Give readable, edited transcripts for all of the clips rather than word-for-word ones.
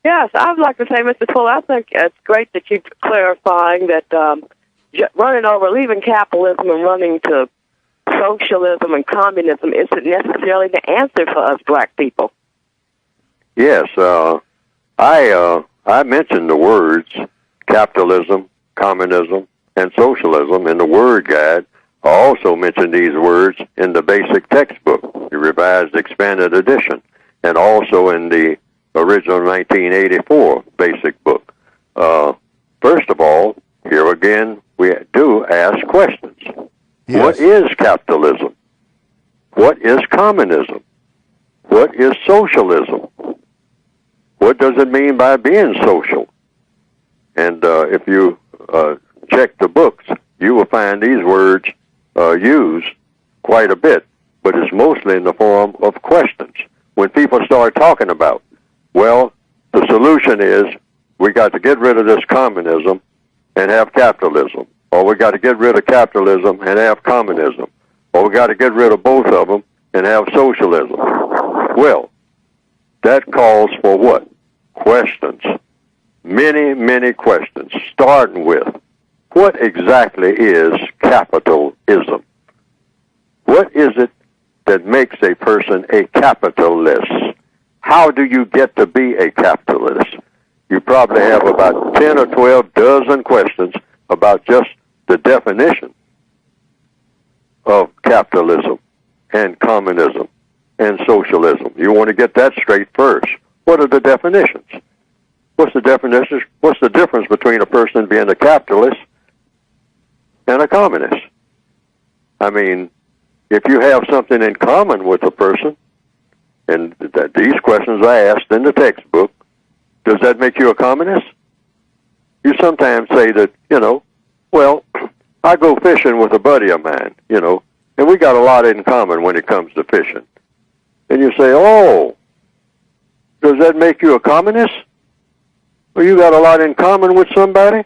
Yes, I would like to say, Mr. Fuller, I think it's great that you're clarifying that running over, leaving capitalism and running to socialism and communism isn't necessarily the answer for us black people. Yes, I mentioned the words capitalism, communism, and socialism in the word guide. I also mentioned these words in the basic textbook, the revised expanded edition, and also in the original 1984 basic book. First of all, here again, we do ask questions. Yes. What is capitalism? What is communism? What is socialism? What does it mean by being social? And if you check the books, you will find these words used quite a bit, but it's mostly in the form of questions. When people start talking about, well, the solution is we got to get rid of this communism and have capitalism, or we got to get rid of capitalism and have communism, or we got to get rid of both of them and have socialism. Well, that calls for what? Questions. Many, many questions, starting with, what exactly is capitalism? What is it that makes a person a capitalist? How do you get to be a capitalist? You probably have about 10 or 12 dozen questions about just the definition of capitalism and communism and socialism. You want to get that straight first. What are the definitions? What's the definition? What's the difference between a person being a capitalist and a communist? I mean, if you have something in common with a person, and these questions I asked in the textbook, does that make you a communist? You sometimes say that, well, I go fishing with a buddy of mine, and we got a lot in common when it comes to fishing. And you say, oh, does that make you a communist? Well, you got a lot in common with somebody?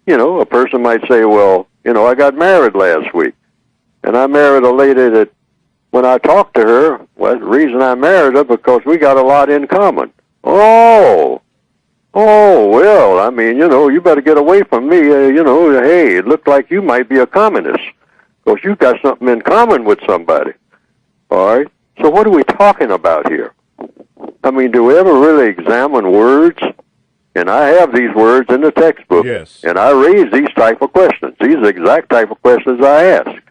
A person might say, well, I got married last week, and I married a lady that when I talked to her, well, the reason I married her because we got a lot in common. Oh, well, I mean, you better get away from me. Hey, it looked like you might be a communist because you've got something in common with somebody. All right? So what are we talking about here? I mean, do we ever really examine words? And I have these words in the textbook. Yes. And I raise these type of questions. These are the exact type of questions I ask.